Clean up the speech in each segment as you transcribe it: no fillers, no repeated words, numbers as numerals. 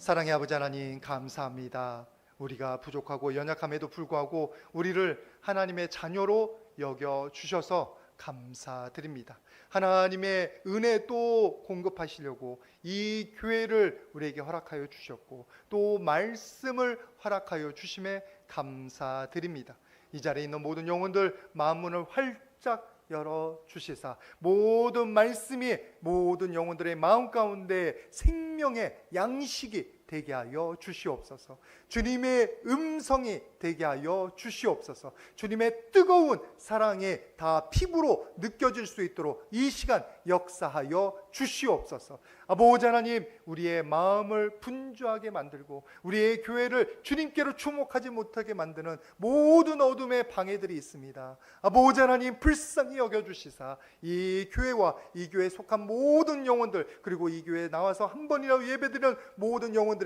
사랑의 아버지 하나님, 감사합니다. 우리가 부족하고 연약함에도 불구하고 우리를 하나님의 자녀로 여겨 주셔서 감사드립니다. 하나님의 은혜 또 공급하시려고 이 교회를 우리에게 허락하여 주셨고 또 말씀을 허락하여 주심에 감사드립니다. 이 자리에 있는 모든 영혼들 마음문을 활짝 열어 주시사 모든 말씀이 모든 영혼들의 마음 가운데 생명의 양식이 되게 하여 주시옵소서. 주님의 음성이 되게 하여 주시옵소서. 주님의 뜨거운 사랑이 다 피부로 느껴질 수 있도록 이 시간 역사하여 주시옵소서. 아버지 하나님, 우리의 마음을 분주하게 만들고 우리의 교회를 주님께로 주목하지 못하게 만드는 모든 어둠의 방해들이 있습니다. 아버지 하나님, 불쌍히 여겨주시사 이 교회와 이 교회에 속한 모든 영혼들, 그리고 이 교회에 나와서 한 번이라도 예배드리는 모든 영혼들에게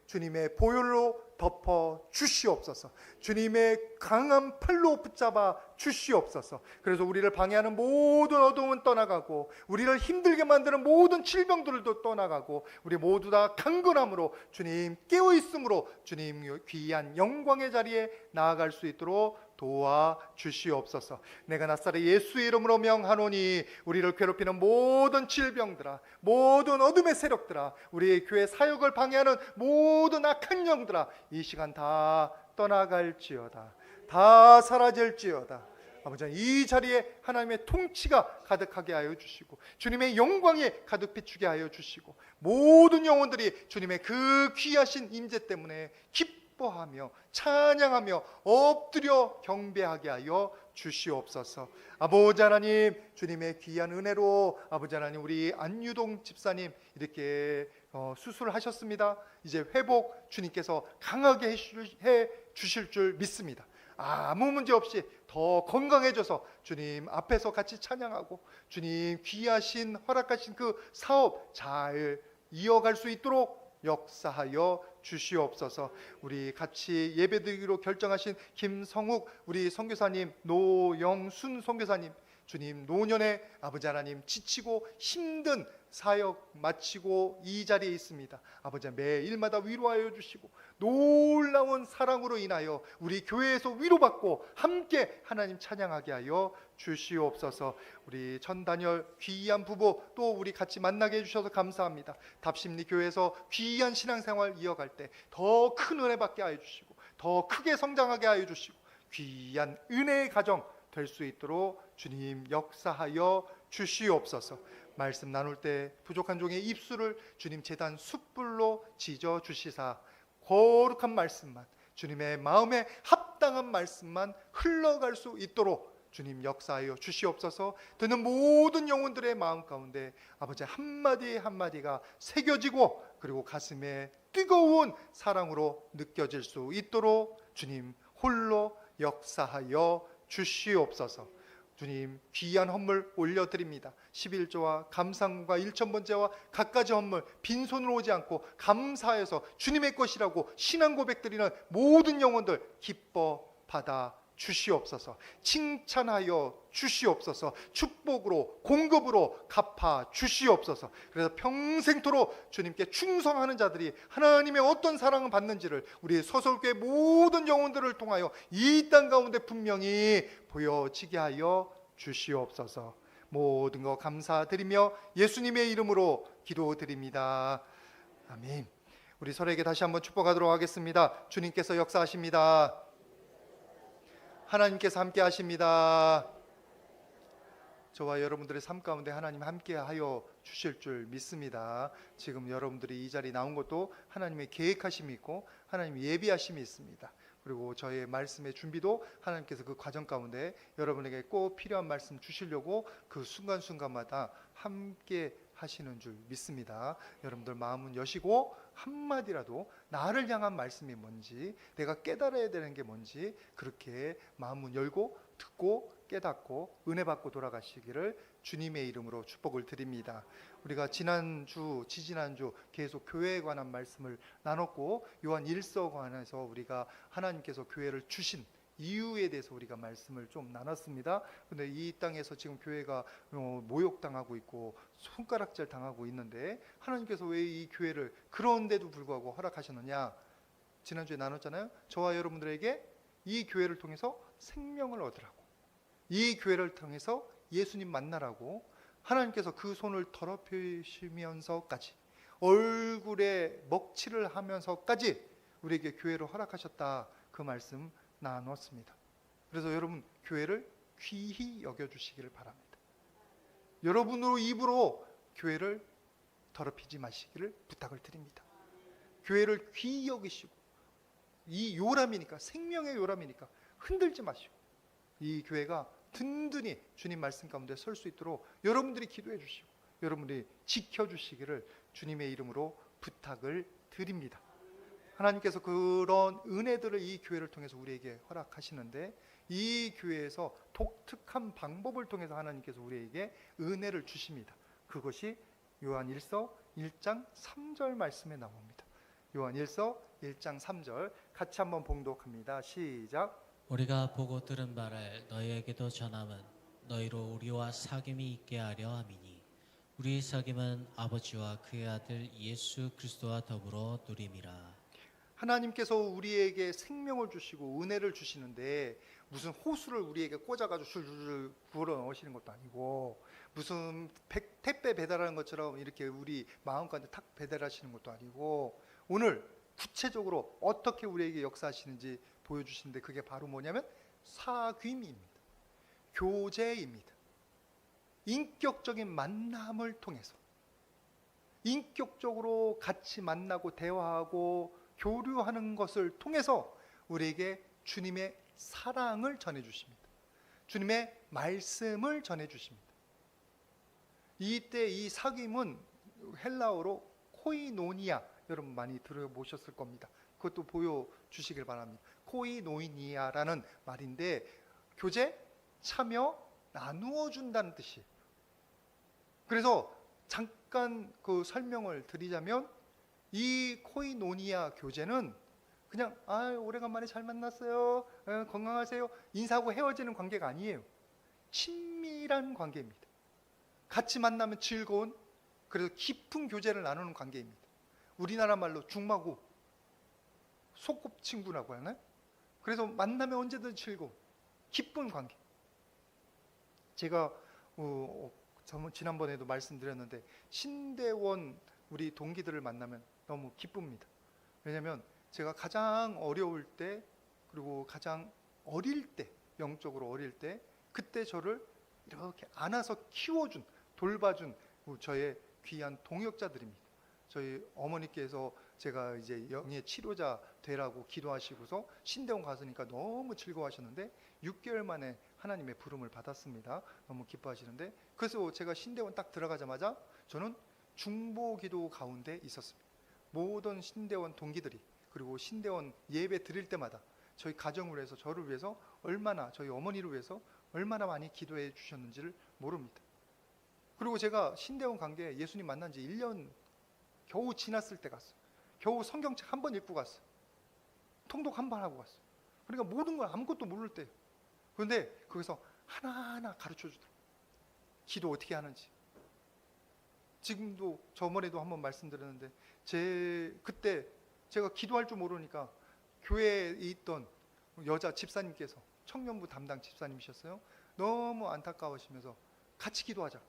주님의 보혈로 덮어 주시옵소서. 주님의 강한 팔로 붙잡아 주시옵소서. 그래서 우리를 방해하는 모든 어둠은 떠나가고 우리를 힘들게 만드는 모든 질병들도 떠나가고 우리 모두 다 강건함으로 주님 깨어있음으로 주님 귀한 영광의 자리에 나아갈 수 있도록 도와 주시옵소서. 내가 나사렛 예수의 이름으로 명하노니 우리를 괴롭히는 모든 질병들아, 모든 어둠의 세력들아, 우리의 교회 사역을 방해하는 모든 악한 영들아, 이 시간 다 떠나갈지어다. 다 사라질지어다. 아버지, 이 자리에 하나님의 통치가 가득하게 하여 주시고 주님의 영광이 가득 비추게 하여 주시고 모든 영혼들이 주님의 그 귀하신 임재 때문에 기뻐하며 찬양하며 엎드려 경배하게 하여 주시옵소서. 아버지 하나님, 주님의 귀한 은혜로 아버지 하나님, 우리 안유동 집사님 이렇게 수술하셨습니다. 이제 회복 주님께서 강하게 해 주실 줄 믿습니다. 아무 문제 없이 더 건강해져서 주님 앞에서 같이 찬양하고 주님 귀하신 허락하신 그 사업 잘 이어갈 수 있도록 역사하여 주시옵소서. 우리 같이 예배드리기로 결정하신 김성욱 우리 선교사님, 노영순 선교사님, 주님 노년에 아버지 하나님 지치고 힘든 사역 마치고 이 자리에 있습니다. 아버지 매일마다 위로하여 주시고 놀라운 사랑으로 인하여 우리 교회에서 위로받고 함께 하나님 찬양하게 하여 주시옵소서. 우리 전단열 귀한 부부 또 우리 같이 만나게 해주셔서 감사합니다. 답심리 교회에서 귀한 신앙생활 이어갈 때 더 큰 은혜 받게 하여 주시고 더 크게 성장하게 하여 주시고 귀한 은혜의 가정 될 수 있도록 주님 역사하여 주시옵소서. 말씀 나눌 때 부족한 종의 입술을 주님 제단 숯불로 지져 주시사 거룩한 말씀만, 주님의 마음에 합당한 말씀만 흘러갈 수 있도록 주님 역사하여 주시옵소서. 듣는 모든 영혼들의 마음 가운데 아버지 한마디 한마디가 새겨지고 그리고 가슴에 뜨거운 사랑으로 느껴질 수 있도록 주님 홀로 역사하여 주시옵소서. 주님 귀한 헌물 올려드립니다. 11조와 감상과 1,000번째와 갖가지 헌물 빈손으로 오지 않고 감사해서 주님의 것이라고 신앙 고백드리는 모든 영혼들 기뻐 받아 주시옵소서. 칭찬하여 주시옵소서. 축복으로 공급으로 갚아 주시옵소서. 그래서 평생토록 주님께 충성하는 자들이 하나님의 어떤 사랑을 받는지를 우리 서설교회 모든 영혼들을 통하여 이 땅 가운데 분명히 보여지게 하여 주시옵소서. 모든 것 감사드리며 예수님의 이름으로 기도드립니다. 아멘. 우리 서로에게 다시 한번 축복하도록 하겠습니다. 주님께서 역사하십니다. 하나님께서 함께 하십니다. 저와 여러분들의 삶 가운데 하나님 함께 하여 주실 줄 믿습니다. 지금 여러분들이 이 자리에 나온 것도 하나님의 계획하심이 있고 하나님의 예비하심이 있습니다. 그리고 저의 말씀의 준비도 하나님께서 그 과정 가운데 여러분에게 꼭 필요한 말씀 주시려고 그 순간순간마다 함께 하시는 줄 믿습니다. 여러분들 마음은 여시고 한마디라도 나를 향한 말씀이 뭔지, 내가 깨달아야 되는 게 뭔지 그렇게 마음은 열고 듣고 깨닫고 은혜 받고 돌아가시기를 주님의 이름으로 축복을 드립니다. 우리가 지난주, 지지난주 계속 교회에 관한 말씀을 나눴고 요한 1서 관해서 우리가 하나님께서 교회를 주신 이유에 대해서 우리가 말씀을 좀 나눴습니다. 근데 이 땅에서 지금 교회가 모욕당하고 있고 손가락질 당하고 있는데 하나님께서 왜 이 교회를 그런데도 불구하고 허락하셨느냐? 지난주에 나눴잖아요. 저와 여러분들에게 이 교회를 통해서 생명을 얻으라고, 이 교회를 통해서 예수님 만나라고 하나님께서 그 손을 더럽히시면서까지 얼굴에 먹칠을 하면서까지 우리에게 교회를 허락하셨다, 그 말씀 나눴습니다. 그래서 여러분 교회를 귀히 여겨주시기를 바랍니다. 여러분으로 입으로 교회를 더럽히지 마시기를 부탁을 드립니다. 교회를 귀히 여기시고, 이 요람이니까, 생명의 요람이니까 흔들지 마시고 이 교회가 든든히 주님 말씀 가운데 설 수 있도록 여러분들이 기도해 주시고 여러분들이 지켜주시기를 주님의 이름으로 부탁을 드립니다. 하나님께서 그런 은혜들을 이 교회를 통해서 우리에게 허락하시는데, 이 교회에서 독특한 방법을 통해서 하나님께서 우리에게 은혜를 주십니다. 그것이 요한일서 1장 3절 말씀에 나옵니다. 요한일서 1장 3절 같이 한번 봉독합니다. 시작. 우리가 보고 들은 바를 너희에게도 전함은 너희로 우리와 사귐이 있게 하려 함이니 우리의 사귐은 아버지와 그의 아들 예수 그리스도와 더불어 누림이라. 하나님께서 우리에게 생명을 주시고 은혜를 주시는데 무슨 호수를 우리에게 꽂아가지고 줄줄 부어 넣으시는 것도 아니고, 무슨 택배 배달하는 것처럼 이렇게 우리 마음 가운데 탁 배달하시는 것도 아니고, 오늘 구체적으로 어떻게 우리에게 역사하시는지 보여주시는데 그게 바로 뭐냐면 사귐입니다. 교제입니다. 인격적인 만남을 통해서 인격적으로 같이 만나고 대화하고 교류하는 것을 통해서 우리에게 주님의 사랑을 전해주십니다. 주님의 말씀을 전해주십니다. 이때 이 사귐은 헬라어로 코이노니아, 여러분 많이 들어보셨을 겁니다. 그것도 보여주시길 바랍니다. 코이노니아라는 말인데 교제, 참여, 나누어 준다는 뜻이에요. 그래서 잠깐 그 설명을 드리자면 이 코이노니아 교제는 그냥 오래간만에 잘 만났어요, 건강하세요, 인사하고 헤어지는 관계가 아니에요. 친밀한 관계입니다. 같이 만나면 즐거운, 그래서 깊은 교제를 나누는 관계입니다. 우리나라 말로 중마고 소꿉친구라고 하나요? 그래서 만나면 언제든 즐거운 기쁜 관계. 제가 지난번에도 말씀드렸는데 신대원 우리 동기들을 만나면 너무 기쁩니다. 왜냐하면 제가 가장 어려울 때, 그리고 가장 어릴 때, 영적으로 어릴 때, 그때 저를 이렇게 안아서 키워준, 돌봐준 저의 귀한 동역자들입니다. 저희 어머니께서 제가 이제 영의 치료자 되라고 기도하시고서 신대원 갔으니까 너무 즐거워하셨는데 6개월 만에 하나님의 부름을 받았습니다. 너무 기뻐하시는데, 그래서 제가 신대원 딱 들어가자마자 저는 중보기도 가운데 있었습니다. 모든 신대원 동기들이, 그리고 신대원 예배 드릴 때마다 저희 가정을 위해서, 저를 위해서 얼마나, 저희 어머니를 위해서 얼마나 많이 기도해 주셨는지를 모릅니다. 그리고 제가 신대원 간 게 예수님 만난 지 1년 겨우 지났을 때 갔어요. 겨우 성경책 한 번 읽고 갔어요. 통독 한 번 하고 갔어요. 그러니까 모든 걸 아무것도 모를 때예요. 그런데 거기서 하나하나 가르쳐 주더라고요. 기도 어떻게 하는지. 지금도 저번에도 한번 말씀드렸는데 그때 제가 기도할 줄 모르니까 교회에 있던 여자 집사님께서, 청년부 담당 집사님이셨어요. 너무 안타까워하시면서 같이 기도하자.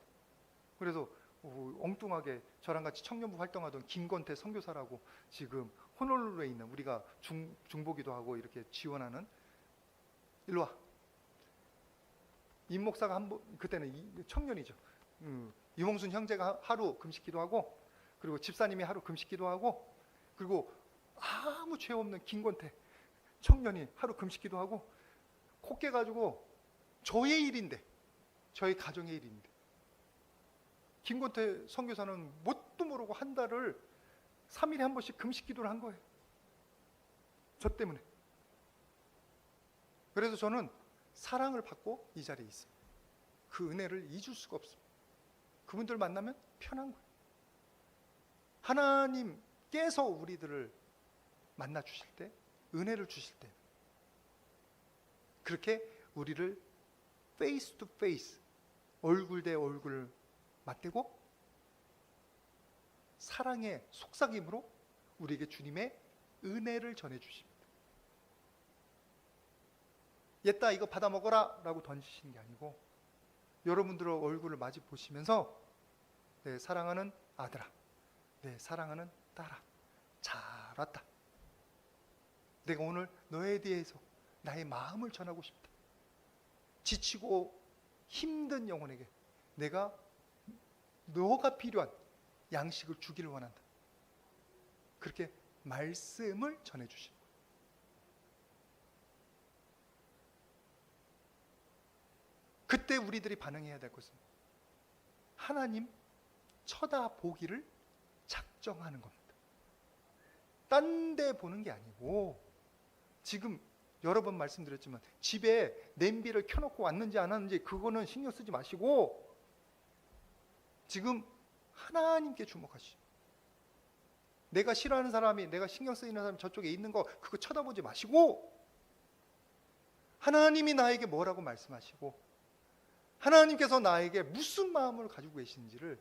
그래서 엉뚱하게 저랑 같이 청년부 활동하던 김건태 선교사라고, 지금 호놀룰루에 있는, 우리가 중보기도 하고 이렇게 지원하는, 일로 와. 임 목사가 그때는 청년이죠. 유몽순 형제가 하루 금식 기도하고, 그리고 집사님이 하루 금식 기도하고, 그리고 아무 죄 없는 김건태 청년이 하루 금식 기도하고, 코 깨가지고 저의 일인데, 저희 가정의 일인데, 김건태 선교사는 뭣도 모르고 한 달을 3일에 한 번씩 금식 기도를 한 거예요. 저 때문에. 그래서 저는 사랑을 받고 이 자리에 있습니다. 그 은혜를 잊을 수가 없습니다. 그분들 만나면 편한 거예요. 하나님께서 우리들을 만나 주실 때, 은혜를 주실 때, 그렇게 우리를 페이스 투 페이스, 얼굴 대 얼굴을 맞대고 사랑의 속삭임으로 우리에게 주님의 은혜를 전해주십니다. 얘따 이거 받아 먹어라 라고 던지시는 게 아니고 여러분들의 얼굴을 마주 보시면서 내 사랑하는 아들아, 내 사랑하는 딸아, 잘 왔다. 내가 오늘 너에 대해서 나의 마음을 전하고 싶다. 지치고 힘든 영혼에게 내가 너가 필요한 양식을 주기를 원한다. 그렇게 말씀을 전해주십니다. 그때 우리들이 반응해야 될 것은 하나님 쳐다보기를 작정하는 겁니다. 딴 데 보는 게 아니고, 지금 여러 번 말씀드렸지만 집에 냄비를 켜놓고 왔는지 안 왔는지 그거는 신경 쓰지 마시고 지금 하나님께 주목하시죠. 내가 싫어하는 사람이, 내가 신경 쓰이는 사람이 저쪽에 있는 거 그거 쳐다보지 마시고 하나님이 나에게 뭐라고 말씀하시고 하나님께서 나에게 무슨 마음을 가지고 계신지를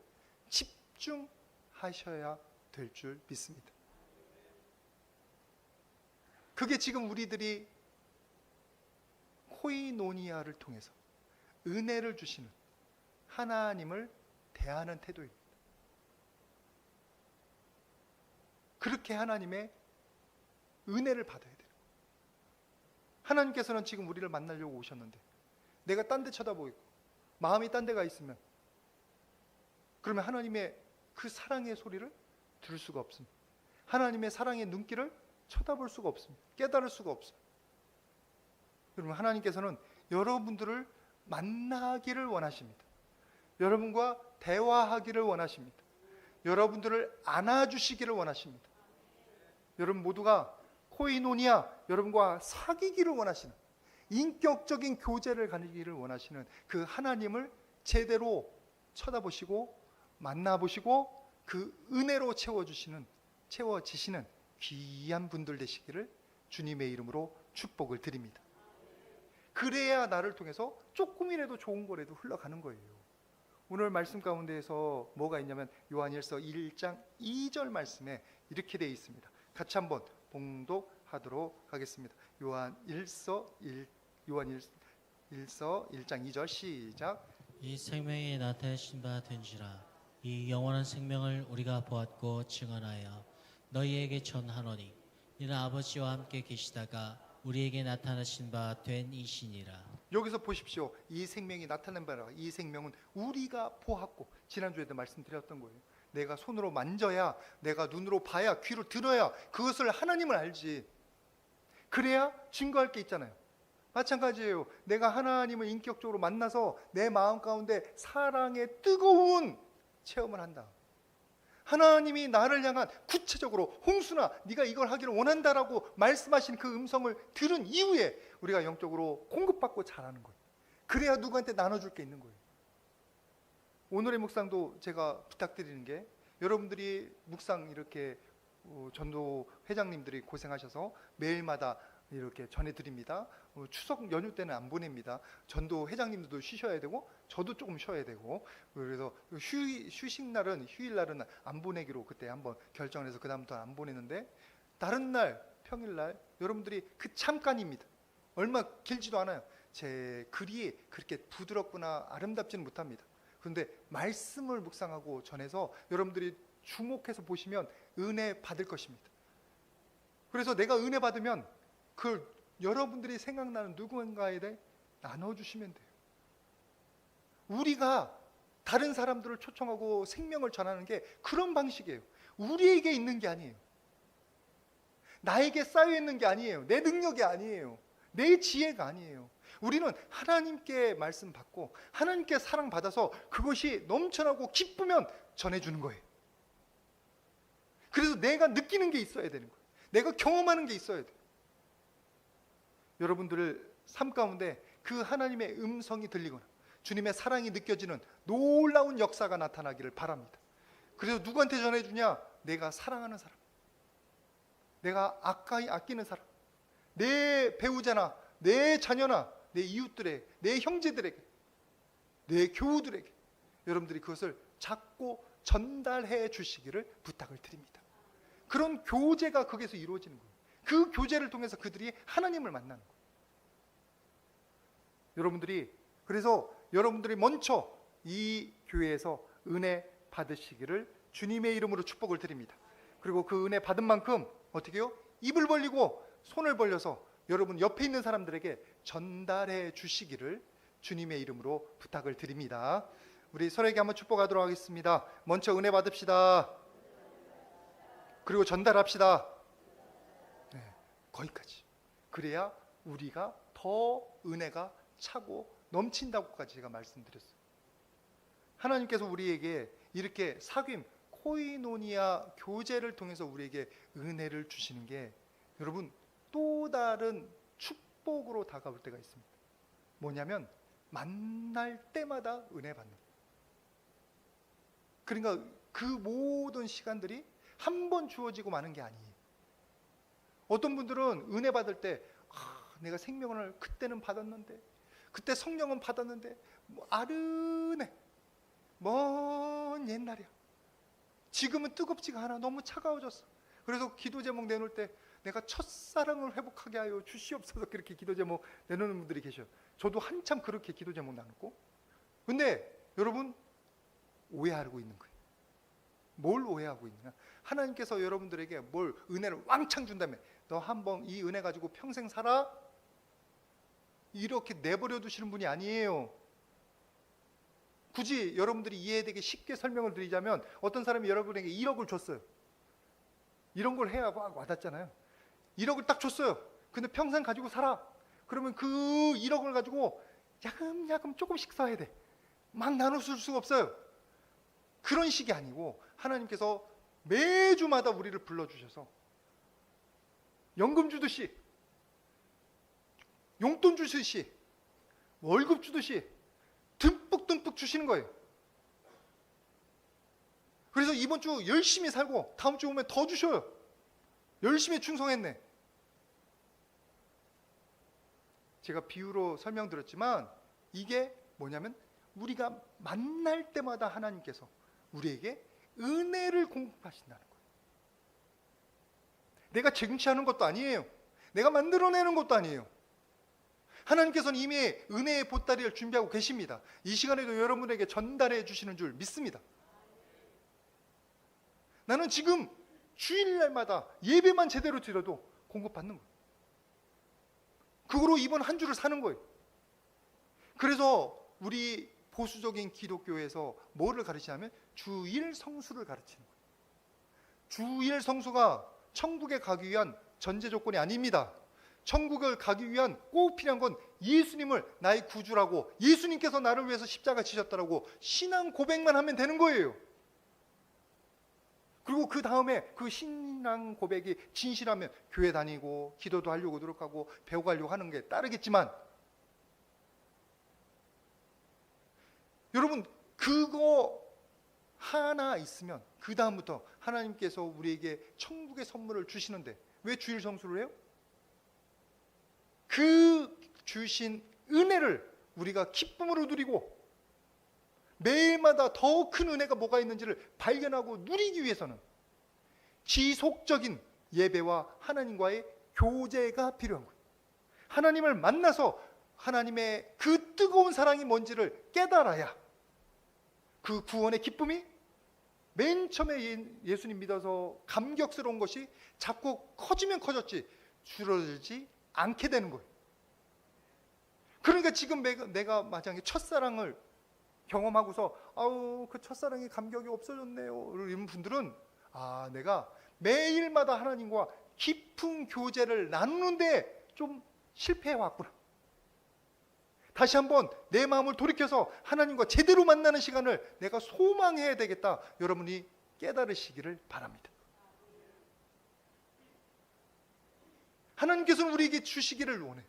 집중하셔야 될 줄 믿습니다. 그게 지금 우리들이 코이노니아를 통해서 은혜를 주시는 하나님을 대하는 태도입니다. 그렇게 하나님의 은혜를 받아야 돼요. 하나님께서는 지금 우리를 만나려고 오셨는데 내가 딴 데 쳐다보고 마음이 딴 데가 있으면 그러면 하나님의 그 사랑의 소리를 들을 수가 없습니다. 하나님의 사랑의 눈길을 쳐다볼 수가 없습니다. 깨달을 수가 없어요. 여러분, 하나님께서는 여러분들을 만나기를 원하십니다. 여러분과 대화하기를 원하십니다. 여러분들을 안아주시기를 원하십니다. 여러분 모두가 코이노니아, 여러분과 사귀기를 원하시는, 인격적인 교제를 가지기를 원하시는 그 하나님을 제대로 쳐다보시고 만나보시고 그 은혜로 채워지시는 귀한 분들 되시기를 주님의 이름으로 축복을 드립니다. 그래야 나를 통해서 조금이라도 좋은 거라도 흘러가는 거예요. 오늘 말씀 가운데에서 뭐가 있냐면 요한일서 1장 2절 말씀에 이렇게 되어 있습니다. 같이 한번 봉독하도록 하겠습니다. 요한일서 1장 2절 시작. 이 생명이 나타내신 바 된지라. 이 영원한 생명을 우리가 보았고 증언하여 너희에게 전하노니 이는 아버지와 함께 계시다가 우리에게 나타나신 바 된 이시니라. 여기서 보십시오. 이 생명이 나타낸 바라. 이 생명은 우리가 보았고, 지난주에도 말씀드렸던 거예요. 내가 손으로 만져야, 내가 눈으로 봐야, 귀로 들어야 그것을 하나님을 알지. 그래야 증거할 게 있잖아요. 마찬가지예요. 내가 하나님을 인격적으로 만나서 내 마음 가운데 사랑의 뜨거운 체험을 한다. 하나님이 나를 향한 구체적으로 홍순아 네가 이걸 하기를 원한다라고 말씀하신 그 음성을 들은 이후에 우리가 영적으로 공급받고 자라는 거예요. 그래야 누구한테 나눠줄 게 있는 거예요. 오늘의 묵상도 제가 부탁드리는 게, 여러분들이 묵상 이렇게 전도 회장님들이 고생하셔서 매일마다 이렇게 전해드립니다. 추석 연휴 때는 안 보냅니다. 전도 회장님들도 쉬셔야 되고 저도 조금 쉬어야 되고, 그래서 휴식날은, 휴일날은 안 보내기로 그때 한번 결정을 해서 그 다음부터 안 보내는데, 다른 날 평일날 여러분들이 그 잠깐입니다. 얼마 길지도 않아요. 제 글이 그렇게 부드럽거나 아름답지는 못합니다. 그런데 말씀을 묵상하고 전해서 여러분들이 주목해서 보시면 은혜 받을 것입니다. 그래서 내가 은혜 받으면 그 여러분들이 생각나는 누군가에 대해 나눠주시면 돼요. 우리가 다른 사람들을 초청하고 생명을 전하는 게 그런 방식이에요. 우리에게 있는 게 아니에요. 나에게 쌓여있는 게 아니에요. 내 능력이 아니에요. 내 지혜가 아니에요. 우리는 하나님께 말씀 받고 하나님께 사랑 받아서 그것이 넘쳐나고 기쁘면 전해주는 거예요. 그래서 내가 느끼는 게 있어야 되는 거예요. 내가 경험하는 게 있어야 돼요. 여러분들의 삶 가운데 그 하나님의 음성이 들리거나 주님의 사랑이 느껴지는 놀라운 역사가 나타나기를 바랍니다. 그래서 누구한테 전해주냐? 내가 사랑하는 사람, 내가 아끼는 사람, 내 배우자나 내 자녀나 내 이웃들에게, 내 형제들에게, 내 교우들에게 여러분들이 그것을 자꾸 전달해 주시기를 부탁을 드립니다. 그런 교제가 거기서 이루어지는 거예요. 그 교제를 통해서 그들이 하나님을 만나는 거예요. 그래서 여러분들이 먼저 이 교회에서 은혜 받으시기를 주님의 이름으로 축복을 드립니다. 그리고 그 은혜 받은 만큼 어떻게 해요? 입을 벌리고 손을 벌려서 여러분 옆에 있는 사람들에게 전달해 주시기를 주님의 이름으로 부탁을 드립니다. 우리 서로에게 한번 축복하도록 하겠습니다. 먼저 은혜 받읍시다. 그리고 전달합시다. 네, 거기까지. 그래야 우리가 더 은혜가 차고 넘친다고까지 제가 말씀드렸어요. 하나님께서 우리에게 이렇게 사귐, 코이노니아 교제를 통해서 우리에게 은혜를 주시는 게 여러분 또 다른 축복으로 다가올 때가 있습니다. 뭐냐면 만날 때마다 은혜 받는 거예요. 그러니까 그 모든 시간들이 한 번 주어지고 마는 게 아니에요. 어떤 분들은 은혜 받을 때 내가 생명을 그때는 받았는데, 그때 성령은 받았는데 아르네 먼 옛날이야. 지금은 뜨겁지가 않아. 너무 차가워졌어. 그래서 기도 제목 내놓을 때 내가 첫사랑을 회복하게 하여 주시옵소서, 그렇게 기도 제목 내놓는 분들이 계셔요. 저도 한참 그렇게 기도 제목 나눴고. 근데 여러분 오해하고 있는 거예요. 뭘 오해하고 있느냐? 하나님께서 여러분들에게 뭘 은혜를 왕창 준다며 너 한번 이 은혜 가지고 평생 살아? 이렇게 내버려 두시는 분이 아니에요. 굳이 여러분들이 이해되게 쉽게 설명을 드리자면 어떤 사람이 여러분에게 1억을 줬어요. 이런 걸 해야 와닿잖아요. 1억을 딱 줬어요. 근데 평생 가지고 살아. 그러면 그 1억을 가지고 야금야금 조금씩 써야 돼. 막 나눠줄 수가 없어요. 그런 식이 아니고 하나님께서 매주마다 우리를 불러주셔서 연금 주듯이, 용돈 주듯이, 월급 주듯이 듬뿍듬뿍 주시는 거예요. 그래서 이번 주 열심히 살고 다음 주 오면 더 주셔요. 열심히 충성했네. 제가 비유로 설명드렸지만 이게 뭐냐면 우리가 만날 때마다 하나님께서 우리에게 은혜를 공급하신다는 거예요. 내가 쟁취하는 것도 아니에요. 내가 만들어내는 것도 아니에요. 하나님께서는 이미 은혜의 보따리를 준비하고 계십니다. 이 시간에도 여러분에게 전달해 주시는 줄 믿습니다. 나는 지금 주일날마다 예배만 제대로 드려도 공급받는 거예요. 그거로 이번 한 주를 사는 거예요. 그래서 우리 보수적인 기독교에서 뭐를 가르치냐면 주일 성수를 가르치는 거예요. 주일 성수가 천국에 가기 위한 전제 조건이 아닙니다. 천국을 가기 위한 꼭 필요한 건 예수님을 나의 구주라고, 예수님께서 나를 위해서 십자가 지셨다라고 신앙 고백만 하면 되는 거예요. 그리고 그 다음에 그 신앙 고백이 진실하면 교회 다니고 기도도 하려고 노력하고 배워가려고 하는 게 따르겠지만, 여러분 그거 하나 있으면 그 다음부터 하나님께서 우리에게 천국의 선물을 주시는데 왜 주일 성수를 해요? 그 주신 은혜를 우리가 기쁨으로 누리고 매일마다 더 큰 은혜가 뭐가 있는지를 발견하고 누리기 위해서는 지속적인 예배와 하나님과의 교제가 필요한 거예요. 하나님을 만나서 하나님의 그 뜨거운 사랑이 뭔지를 깨달아야 그 구원의 기쁨이 맨 처음에 예수님 믿어서 감격스러운 것이 자꾸 커지면 커졌지 줄어들지 않게 되는 거예요. 그러니까 지금 내가 만약에 첫사랑을 경험하고서 그 첫사랑의 감격이 없어졌네요 이런 분들은 내가 매일마다 하나님과 깊은 교제를 나누는데 좀 실패해 왔구나. 다시 한번 내 마음을 돌이켜서 하나님과 제대로 만나는 시간을 내가 소망해야 되겠다. 여러분이 깨달으시기를 바랍니다. 하나님께서는 우리에게 주시기를 원해요.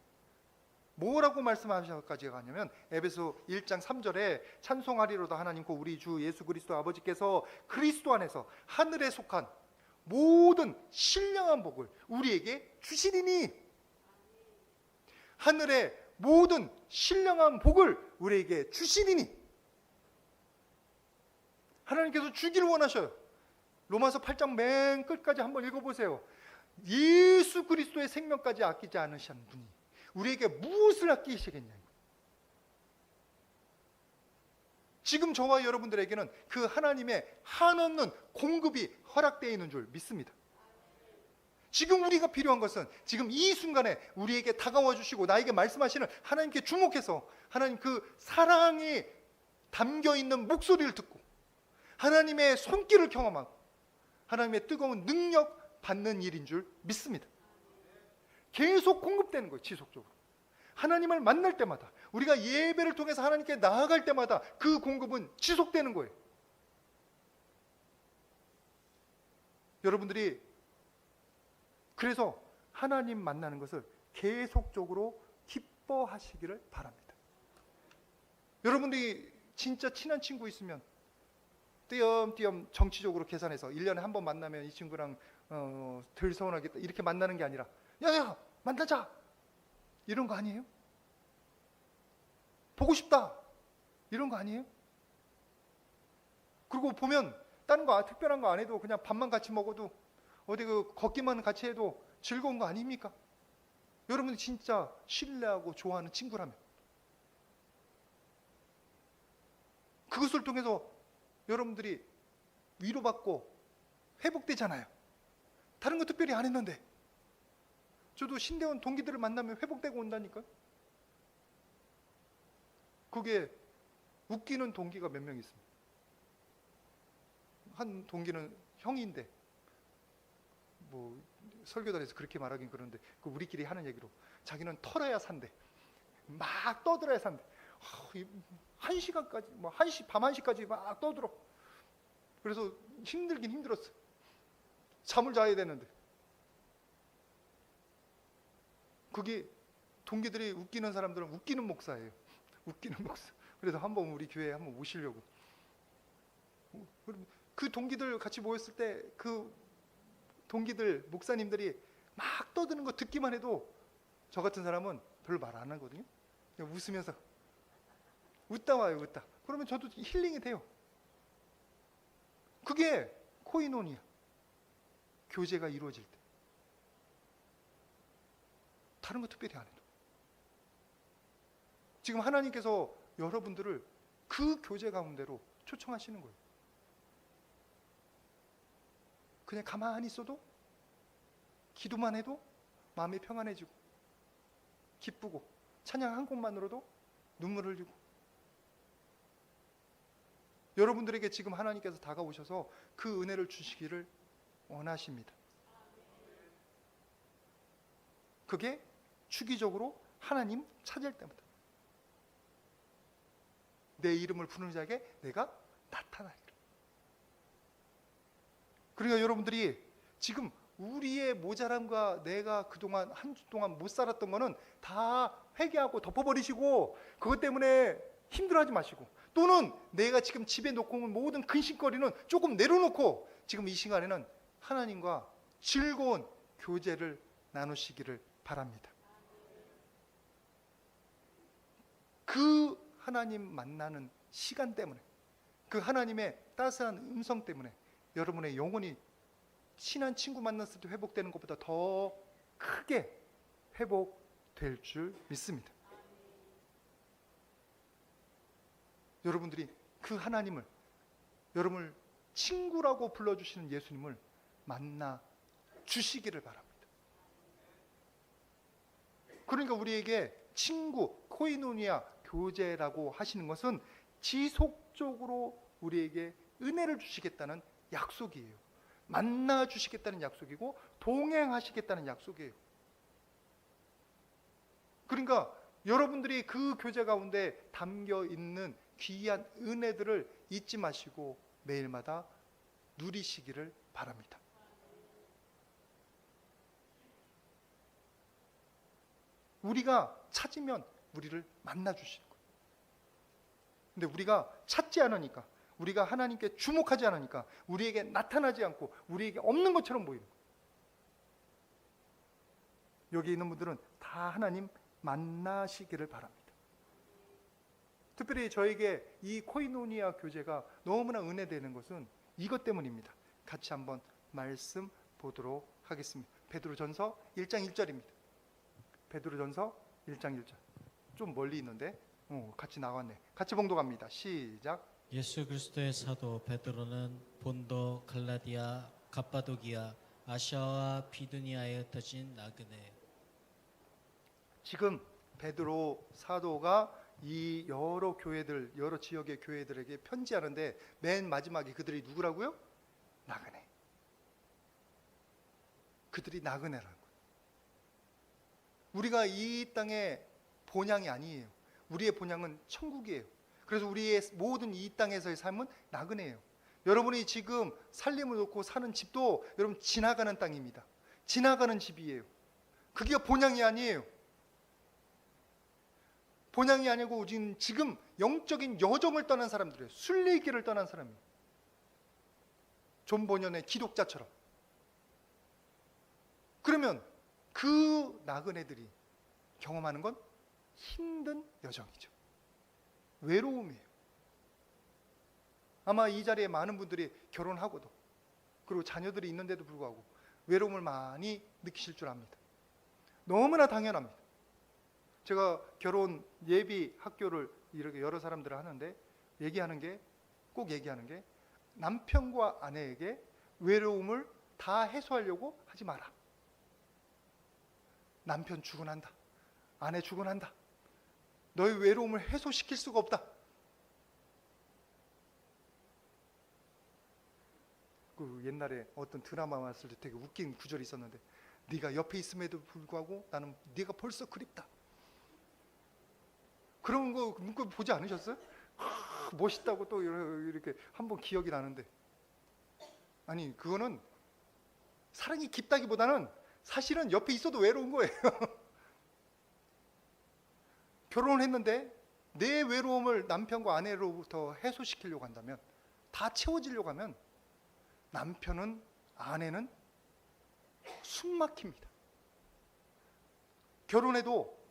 뭐라고 말씀하셔까지 가냐면 에베소 1장 3절에 찬송하리로다 하나님과 우리 주 예수 그리스도 아버지께서 그리스도 안에서 하늘에 속한 모든 신령한 복을 우리에게 주시리니, 하늘의 모든 신령한 복을 우리에게 주시리니. 하나님께서 주기를 원하셔요. 로마서 8장 맨 끝까지 한번 읽어보세요. 예수 그리스도의 생명까지 아끼지 않으신 분이 우리에게 무엇을 아끼시겠냐. 지금 저와 여러분들에게는 그 하나님의 한없는 공급이 허락되어 있는 줄 믿습니다. 지금 우리가 필요한 것은 지금 이 순간에 우리에게 다가와 주시고 나에게 말씀하시는 하나님께 주목해서 하나님 그 사랑이 담겨 있는 목소리를 듣고 하나님의 손길을 경험하고 하나님의 뜨거운 능력 받는 일인 줄 믿습니다. 계속 공급되는 거예요. 지속적으로. 하나님을 만날 때마다, 우리가 예배를 통해서 하나님께 나아갈 때마다 그 공급은 지속되는 거예요. 여러분들이 그래서 하나님 만나는 것을 계속적으로 기뻐하시기를 바랍니다. 여러분들이 진짜 친한 친구 있으면 띄엄띄엄 정치적으로 계산해서 1년에 한 번 만나면 이 친구랑 덜 서운하겠다 이렇게 만나는 게 아니라 야야 만나자 이런 거 아니에요? 보고 싶다 이런 거 아니에요? 그리고 보면 다른 거 특별한 거 안 해도 그냥 밥만 같이 먹어도 어디 걷기만 같이 해도 즐거운 거 아닙니까? 여러분이 진짜 신뢰하고 좋아하는 친구라면 그것을 통해서 여러분들이 위로받고 회복되잖아요. 다른 거 특별히 안 했는데 저도 신대원 동기들을 만나면 회복되고 온다니까요. 그게 웃기는 동기가 몇 명 있습니다. 한 동기는 형인데 뭐 설교단에서 그렇게 말하긴 그러는데 그 우리끼리 하는 얘기로 자기는 털어야 산대. 막 떠들어야 산대. 1시간까지 뭐 1시 밤 1시까지 막 떠들어. 그래서 힘들긴 힘들었어. 잠을 자야 되는데. 그게 동기들이 웃기는 사람들은 웃기는 목사예요. 웃기는 목사. 그래서 한번 우리 교회에 한번 오시려고. 그 동기들 같이 모였을 때 그 동기들 목사님들이 막 떠드는 거 듣기만 해도 저 같은 사람은 별로 말 안 하거든요. 그냥 웃으면서 웃다 와요. 웃다. 그러면 저도 힐링이 돼요. 그게 코이노니아 교제가 이루어질 때 다른 거 특별히 안 해도 지금 하나님께서 여러분들을 그 교제 가운데로 초청하시는 거예요. 그냥 가만히 있어도 기도만 해도 마음이 평안해지고 기쁘고 찬양 한 곡만으로도 눈물 흘리고 여러분들에게 지금 하나님께서 다가오셔서 그 은혜를 주시기를 원하십니다. 그게 주기적으로 하나님 찾을 때마다 내 이름을 부르는 자에게 내가 나타나리라. 그러니까 여러분들이 지금 우리의 모자람과 내가 그동안 한 주 동안 못 살았던 거는 다 회개하고 덮어버리시고 그것 때문에 힘들어하지 마시고 또는 내가 지금 집에 놓고 온 모든 근심거리는 조금 내려놓고 지금 이 시간에는 하나님과 즐거운 교제를 나누시기를 바랍니다. 그 하나님 만나는 시간 때문에 그 하나님의 따스한 음성 때문에 여러분의 영혼이 친한 친구 만났을 때 회복되는 것보다 더 크게 회복될 줄 믿습니다. 여러분들이 그 하나님을 여러분을 친구라고 불러주시는 예수님을 만나 주시기를 바랍니다. 그러니까 우리에게 친구, 코이노니아, 교제라고 하시는 것은 지속적으로 우리에게 은혜를 주시겠다는 약속이에요. 만나 주시겠다는 약속이고 동행하시겠다는 약속이에요. 그러니까 여러분들이 그 교제 가운데 담겨 있는 귀한 은혜들을 잊지 마시고 매일마다 누리시기를 바랍니다. 우리가 찾으면 우리를 만나 주시는 거예요. 근데 우리가 찾지 않으니까 우리가 하나님께 주목하지 않으니까 우리에게 나타나지 않고 우리에게 없는 것처럼 보이는 거예요. 여기 있는 분들은 다 하나님 만나시기를 바랍니다. 특별히 저에게 이 코이노니아 교제가 너무나 은혜되는 것은 이것 때문입니다. 같이 한번 말씀 보도록 하겠습니다. 베드로전서 1장 1절입니다. 베드로전서 1장 1절. 좀 멀리 있는데 같이 나왔네. 같이 봉독합니다. 시작. 예수 그리스도의 사도 베드로는 본도, 갈라디아, 갑바도기아, 아시아와 비두니아에 흩어진 나그네. 지금 베드로 사도가 이 여러 교회들, 여러 지역의 교회들에게 편지하는데 맨 마지막에 그들이 누구라고요? 나그네. 그들이 나그네라는 거예요. 우리가 이 땅의 본향이 아니에요. 우리의 본향은 천국이에요. 그래서 우리의 모든 이 땅에서의 삶은 나그네예요. 여러분이 지금 살림을 놓고 사는 집도 여러분 지나가는 땅입니다. 지나가는 집이에요. 그게 본향이 아니에요. 본향이 아니고 지금 영적인 여정을 떠난 사람들이에요. 순례길을 떠난 사람이에요. 존 버년의 기독자처럼. 그러면 그 나그네들이 경험하는 건 힘든 여정이죠. 외로움이에요. 아마 이 자리에 많은 분들이 결혼하고도 그리고 자녀들이 있는데도 불구하고 외로움을 많이 느끼실 줄 압니다. 너무나 당연합니다. 제가 결혼 예비 학교를 이렇게 여러 사람들을 하는데 꼭 얘기하는 게 남편과 아내에게 외로움을 다 해소하려고 하지 마라. 남편 죽어난다. 아내 죽어난다. 너의 외로움을 해소시킬 수가 없다. 그 옛날에 어떤 드라마 봤을 때 되게 웃긴 구절이 있었는데 네가 옆에 있음에도 불구하고 나는 네가 벌써 그립다. 그런 거 문구 보지 않으셨어요? 멋있다고 또 이렇게 한번 기억이 나는데 아니 그거는 사랑이 깊다기보다는 사실은 옆에 있어도 외로운 거예요. 결혼을 했는데 내 외로움을 남편과 아내로부터 해소시키려고 한다면 다 채워지려고 하면 남편은 아내는 숨 막힙니다. 결혼해도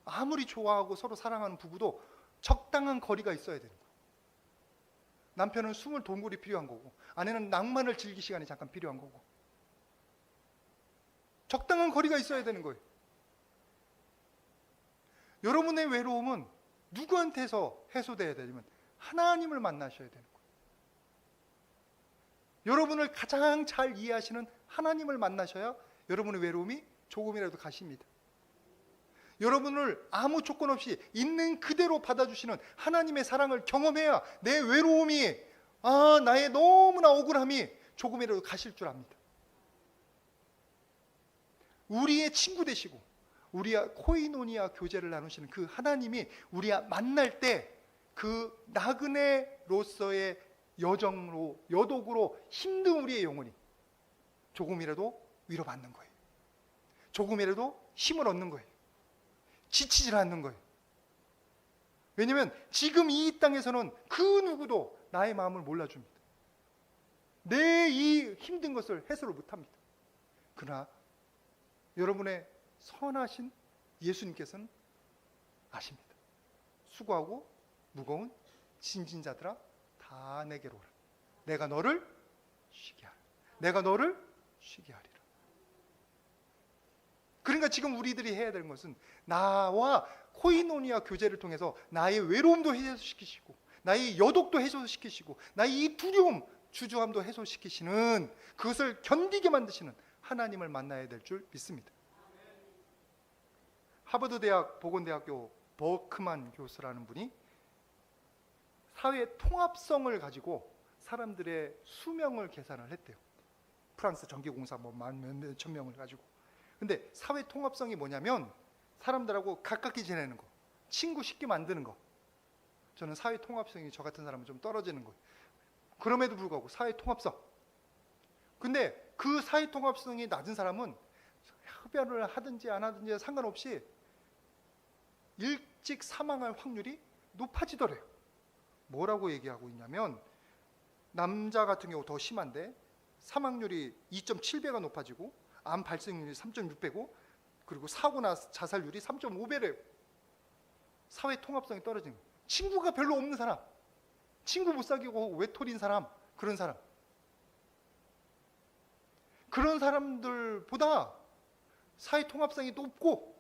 아무리 좋아하고 서로 사랑하는 부부도 적당한 거리가 있어야 되는 거예요. 남편은 숨을 동굴이 필요한 거고 아내는 낭만을 즐길 시간이 잠깐 필요한 거고 적당한 거리가 있어야 되는 거예요. 여러분의 외로움은 누구한테서 해소돼야 되냐면 하나님을 만나셔야 되는 거예요. 여러분을 가장 잘 이해하시는 하나님을 만나셔야 여러분의 외로움이 조금이라도 가십니다. 여러분을 아무 조건 없이 있는 그대로 받아주시는 하나님의 사랑을 경험해야 내 외로움이 나의 너무나 억울함이 조금이라도 가실 줄 압니다. 우리의 친구 되시고 우리와 코이노니아 교제를 나누시는 그 하나님이 우리와 만날 때 그 나그네로서의 여정으로 여독으로 힘든 우리의 영혼이 조금이라도 위로받는 거예요. 조금이라도 힘을 얻는 거예요. 지치질 않는 거예요. 왜냐하면 지금 이 땅에서는 그 누구도 나의 마음을 몰라줍니다. 내 이 힘든 것을 해소를 못합니다. 그러나 여러분의 선하신 예수님께서는 아십니다. 수고하고 무거운 짐진 자들아 다 내게로 오라. 내가 너를 쉬게 하리라. 내가 너를 쉬게 하리라. 그러니까 지금 우리들이 해야 되는 것은 나와 코이노니아 교제를 통해서 나의 외로움도 해소시키시고 나의 여독도 해소시키시고 나의 이 두려움, 주저함도 해소시키시는 그것을 견디게 만드시는 하나님을 만나야 될 줄 믿습니다. 하버드 대학 보건대학교 버크만 교수라는 분이 사회 통합성을 가지고 사람들의 수명을 계산을 했대요. 프랑스 전기공사 몇천 명을 가지고. 근데 사회 통합성이 뭐냐면 사람들하고 가깝게 지내는 거, 친구 쉽게 만드는 거. 저는 사회 통합성이 저 같은 사람은 좀 떨어지는 거예요. 그럼에도 불구하고 사회 통합성. 근데 그 사회 통합성이 낮은 사람은 흡연을 하든지 안 하든지 상관없이 일찍 사망할 확률이 높아지더래요. 뭐라고 얘기하고 있냐면 남자 같은 경우 더 심한데 사망률이 2.7배가 높아지고 암 발생률이 3.6배고 그리고 사고나 자살률이 3.5배래요. 사회 통합성이 떨어진 거예요. 친구가 별로 없는 사람, 친구 못 사귀고 외톨이인 사람, 그런 사람들보다 사회 통합성이 높고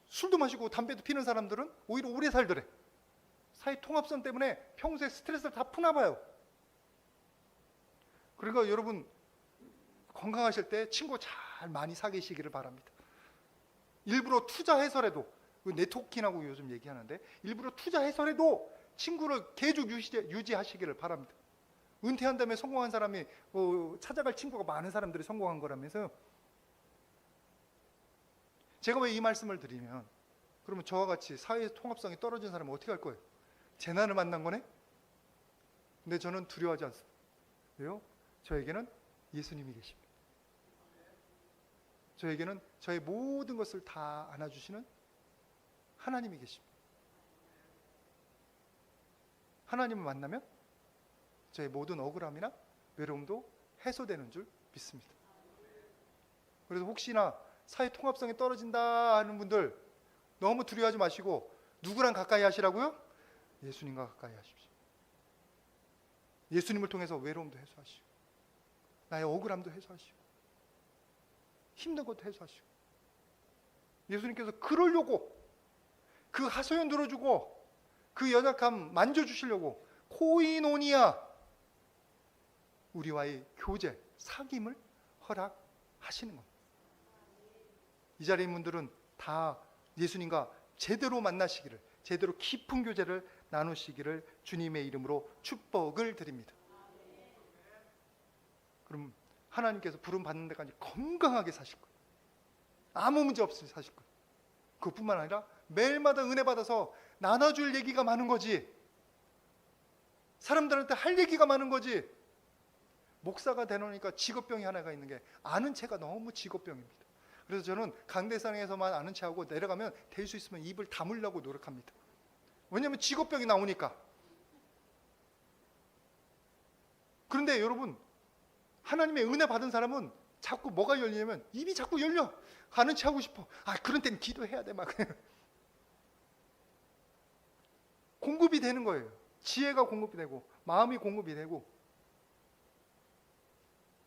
술도 마시고 담배도 피는 사람들은 오히려 오래 살더래. 사회 통합성 때문에 평소에 스트레스를 다 푸나 봐요. 그러니까 여러분 건강하실 때 친구 잘 많이 사귀시기를 바랍니다. 일부러 투자해서라도, 네트워킹하고 요즘 얘기하는데, 일부러 투자해서라도 친구를 계속 유지하시기를 바랍니다. 은퇴한 다음에 성공한 사람이 찾아갈 친구가 많은 사람들이 성공한 거라면서요. 제가 왜 이 말씀을 드리면, 그러면 저와 같이 사회 통합성이 떨어진 사람은 어떻게 할 거예요? 재난을 만난 거네? 근데 저는 두려워하지 않습니다. 왜요? 저에게는 예수님이 계십니다. 저에게는 저의 모든 것을 다 안아주시는 하나님이 계십니다. 하나님을 만나면 저의 모든 억울함이나 외로움도 해소되는 줄 믿습니다. 그래서 혹시나 사회 통합성이 떨어진다 하는 분들 너무 두려워하지 마시고, 누구랑 가까이 하시라고요? 예수님과 가까이 하십시오. 예수님을 통해서 외로움도 해소하시고, 나의 억울함도 해소하시고, 힘든 것도 해소하시고, 예수님께서 그러려고, 그 하소연 들어주고 그 연약함 만져주시려고 코이노니아, 우리와의 교제, 사귐을 허락하시는 겁니다. 이 자리에 있는 분들은 다 예수님과 제대로 만나시기를, 제대로 깊은 교제를 나누시기를 주님의 이름으로 축복을 드립니다. 그럼 하나님께서 부름 받는 데까지 건강하게 사실 거예요. 아무 문제 없이 사실 거예요. 그것뿐만 아니라 매일마다 은혜 받아서 나눠줄 얘기가 많은 거지, 사람들한테 할 얘기가 많은 거지. 목사가 되놓으니까 직업병이 하나가 있는 게, 아는 체가 너무 직업병입니다. 그래서 저는 강대상에서만 아는 체하고 내려가면 될 수 있으면 입을 다물려고 노력합니다. 왜냐하면 직업병이 나오니까. 그런데 여러분, 하나님의 은혜 받은 사람은 자꾸 뭐가 열리냐면 입이 자꾸 열려. 아는 체 하고 싶어. 그런 때는 기도해야 돼. 막 공급이 되는 거예요. 지혜가 공급이 되고 마음이 공급이 되고,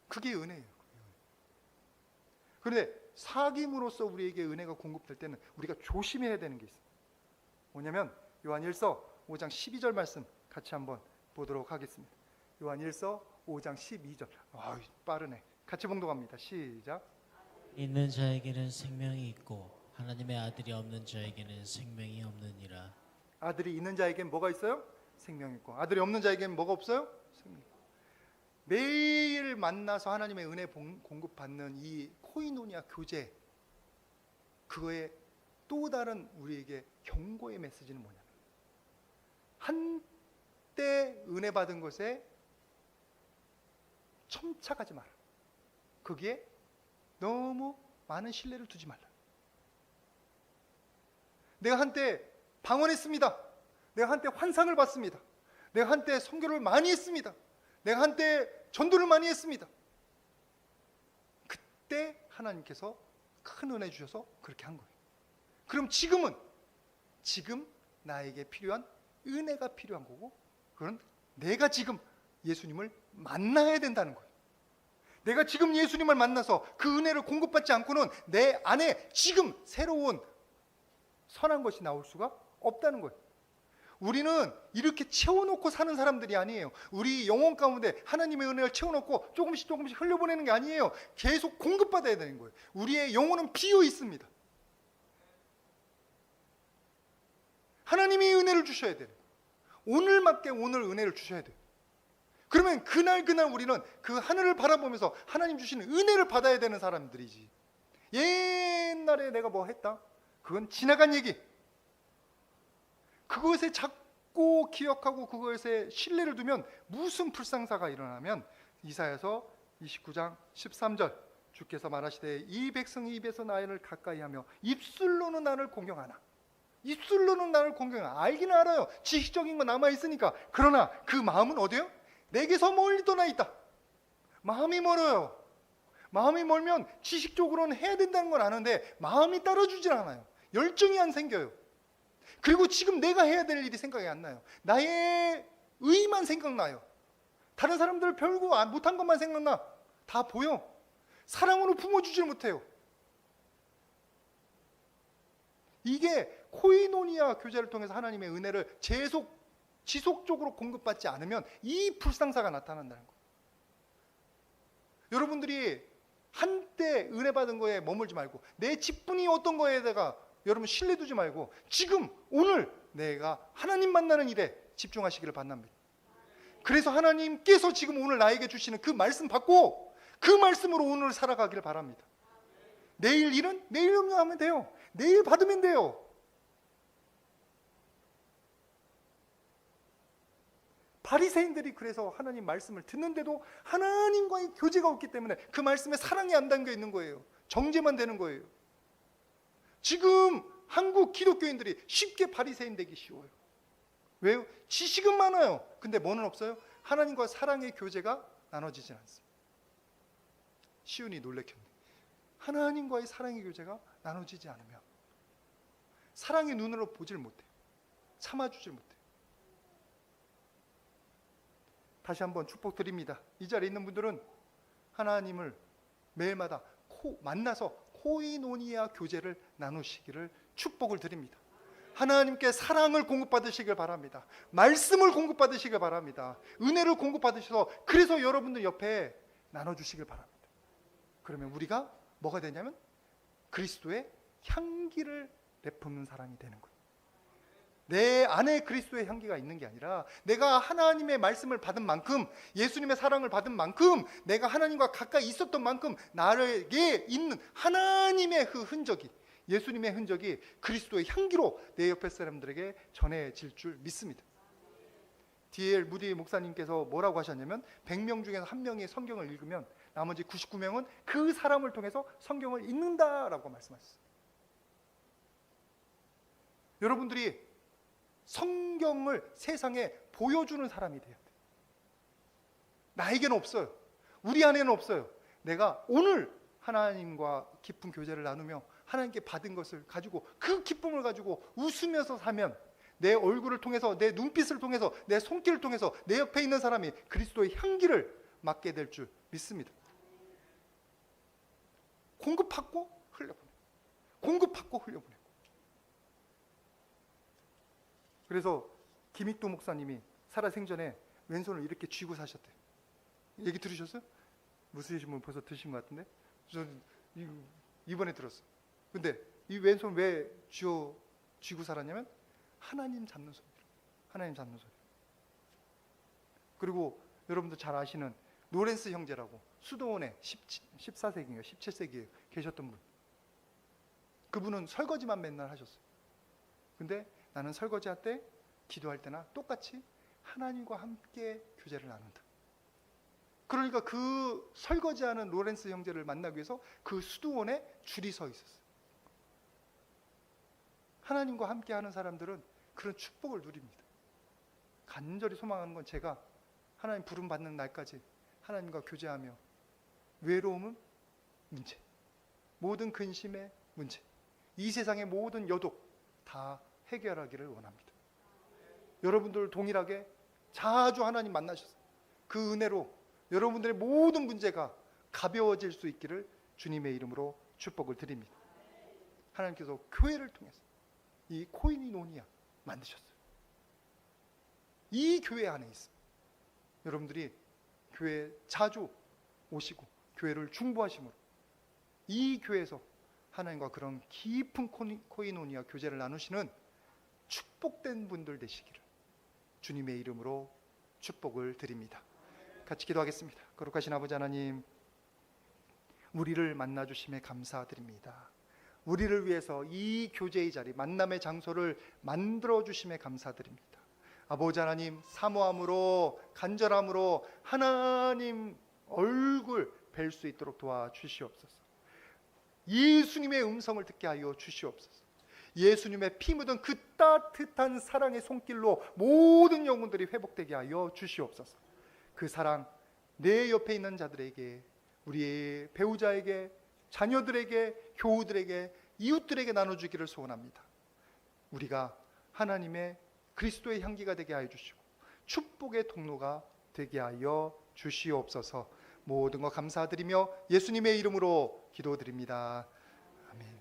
그게 은혜예요. 그런데 사귐으로서 우리에게 은혜가 공급될 때는 우리가 조심해야 되는 게 있어요. 뭐냐면 요한일서 5장 12절 말씀 같이 한번 보도록 하겠습니다. 요한일서 5장 12절. 빠르네. 같이 봉독합니다. 시작. 있는 자에게는 생명이 있고 하나님의 아들이 없는 자에게는 생명이 없느니라. 아들이 있는 자에게는 뭐가 있어요? 생명이 있고, 아들이 없는 자에게는 뭐가 없어요? 생명이 있고. 매일 만나서 하나님의 은혜 공급받는 이 코이노니아 교제, 그거의 또 다른 우리에게 경고의 메시지는 뭐냐면, 한때 은혜 받은 것에 첨착하지 마라. 거기에 너무 많은 신뢰를 두지 말라. 내가 한때 방언했습니다. 내가 한때 환상을 봤습니다. 내가 한때 선교를 많이 했습니다. 내가 한때 전도를 많이 했습니다. 그때 하나님께서 큰 은혜 주셔서 그렇게 한 거예요. 그럼 지금 나에게 필요한 은혜가 필요한 거고, 그건 내가 지금 예수님을 만나야 된다는 거예요. 내가 지금 예수님을 만나서 그 은혜를 공급받지 않고는 내 안에 지금 새로운 선한 것이 나올 수가 없다는 거예요. 우리는 이렇게 채워놓고 사는 사람들이 아니에요. 우리 영혼 가운데 하나님의 은혜를 채워놓고 조금씩 흘려보내는 게 아니에요. 계속 공급받아야 되는 거예요. 우리의 영혼은 비어 있습니다. 하나님이 은혜를 주셔야 돼요. 오늘맞게 오늘 은혜를 주셔야 돼요. 그러면 그날 우리는 그 하늘을 바라보면서 하나님 주시는 은혜를 받아야 되는 사람들이지. 옛날에 내가 뭐 했다? 그건 지나간 얘기. 그것에 자꾸 기억하고 그것에 신뢰를 두면 무슨 불상사가 일어나면, 이사야서 29장 13절, 주께서 말하시되 이 백성 입에서 나를 가까이하며 입술로는 나를 공경하나. 입술로는 나를 공경하나. 알기는 알아요. 지식적인 거 남아있으니까. 그러나 그 마음은 어디요? 내게서 멀리 떠나 있다. 마음이 멀어요. 마음이 멀면 지식적으로는 해야 된다는 건 아는데 마음이 따라주질 않아요. 열정이 안 생겨요. 그리고 지금 내가 해야 될 일이 생각이 안 나요. 나의 의만 생각나요. 다른 사람들 별거 못한 것만 생각나. 다 보여. 사랑으로 품어주질 못해요. 이게 코이노니아 교제를 통해서 하나님의 은혜를 지속적으로 공급받지 않으면 이 불상사가 나타난다는 거예요. 여러분들이 한때 은혜 받은 거에 머물지 말고 내 직분이 어떤 거에다가 여러분 신뢰 두지 말고 지금 오늘 내가 하나님 만나는 일에 집중하시기를 바랍니다. 그래서 하나님께서 지금 오늘 나에게 주시는 그 말씀 받고 그 말씀으로 오늘 살아가기를 바랍니다. 내일 일은 내일 염려하면 돼요. 내일 받으면 돼요. 바리새인들이 그래서 하나님 말씀을 듣는데도 하나님과의 교제가 없기 때문에 그 말씀에 사랑이 안 담겨 있는 거예요. 정죄만 되는 거예요. 지금 한국 기독교인들이 쉽게 바리새인 되기 쉬워요. 왜요? 지식은 많아요. 근데 뭐는 없어요? 하나님과 사랑의 교제가 나눠지지 않습니다. 시온이 놀래켰네. 하나님과의 사랑의 교제가 나눠지지 않으면 사랑의 눈으로 보질 못해요. 참아주질 못해요. 다시 한번 축복드립니다. 이 자리에 있는 분들은 하나님을 매일마다 만나서 코이노니아 교제를 나누시기를 축복을 드립니다. 하나님께 사랑을 공급받으시길 바랍니다. 말씀을 공급받으시길 바랍니다. 은혜를 공급받으셔서 그래서 여러분들 옆에 나눠주시길 바랍니다. 그러면 우리가 뭐가 되냐면 그리스도의 향기를 내뿜는 사람이 되는 거예요. 내 안에 그리스도의 향기가 있는 게 아니라 내가 하나님의 말씀을 받은 만큼, 예수님의 사랑을 받은 만큼, 내가 하나님과 가까이 있었던 만큼 나에게 있는 하나님의 그 흔적이, 예수님의 흔적이 그리스도의 향기로 내 옆에 사람들에게 전해질 줄 믿습니다. D.L. 무디 목사님께서 뭐라고 하셨냐면 100명 중에서 1명이 성경을 읽으면 나머지 99명은 그 사람을 통해서 성경을 읽는다라고 말씀하셨어요. 여러분들이 성경을 세상에 보여주는 사람이 돼야 돼요. 나에게는 없어요. 우리 안에는 없어요. 내가 오늘 하나님과 깊은 교제를 나누며 하나님께 받은 것을 가지고 그 기쁨을 가지고 웃으면서 사면 내 얼굴을 통해서, 내 눈빛을 통해서, 내 손길을 통해서 내 옆에 있는 사람이 그리스도의 향기를 맡게 될 줄 믿습니다. 공급받고 흘려보내고, 공급받고 흘려보내고. 그래서 김익도 목사님이 살아생전에 왼손을 이렇게 쥐고 사셨대요. 얘기 들으셨어요? 무슬리신 분 벌써 드신 것 같은데? 저는 이번에 들었어요. 근데 이 왼손 왜 쥐고 살았냐면 하나님 잡는 손이에요. 하나님 잡는 손. 그리고 여러분들 잘 아시는 노렌스 형제라고 수도원에 14세기인가 17세기에 계셨던 분. 그분은 설거지만 맨날 하셨어요. 근데 나는 설거지할 때, 기도할 때나 똑같이 하나님과 함께 교제를 나눈다. 그러니까 그 설거지하는 로렌스 형제를 만나기 위해서 그 수도원에 줄이 서 있었어요. 하나님과 함께 하는 사람들은 그런 축복을 누립니다. 간절히 소망하는 건 제가 하나님 부름 받는 날까지 하나님과 교제하며 외로움은 문제, 모든 근심의 문제, 이 세상의 모든 여독 다 해결하기를 원합니다. 여러분들 동일하게 자주 하나님 만나셔서 그 은혜로 여러분들의 모든 문제가 가벼워질 수 있기를 주님의 이름으로 축복을 드립니다. 하나님께서 교회를 통해서 이 코이노니아 만드셨어요. 이 교회 안에 있습니다. 여러분들이 교회에 자주 오시고 교회를 중보하심으로 이 교회에서 하나님과 그런 깊은 코이노니아 교제를 나누시는 축복된 분들 되시기를 주님의 이름으로 축복을 드립니다. 같이 기도하겠습니다. 거룩하신 아버지 하나님, 우리를 만나주심에 감사드립니다. 우리를 위해서 이 교제의 자리, 만남의 장소를 만들어주심에 감사드립니다. 아버지 하나님, 사모함으로 간절함으로 하나님 얼굴 뵐 수 있도록 도와주시옵소서. 예수님의 음성을 듣게 하여 주시옵소서. 예수님의 피 묻은 그 따뜻한 사랑의 손길로 모든 영혼들이 회복되게 하여 주시옵소서. 그 사랑 내 옆에 있는 자들에게 우리 배우자에게, 자녀들에게, 교우들에게, 이웃들에게 나눠주기를 소원합니다. 우리가 하나님의 그리스도의 향기가 되게 하여 주시고 축복의 통로가 되게 하여 주시옵소서. 모든 것 감사드리며 예수님의 이름으로 기도드립니다. 아멘.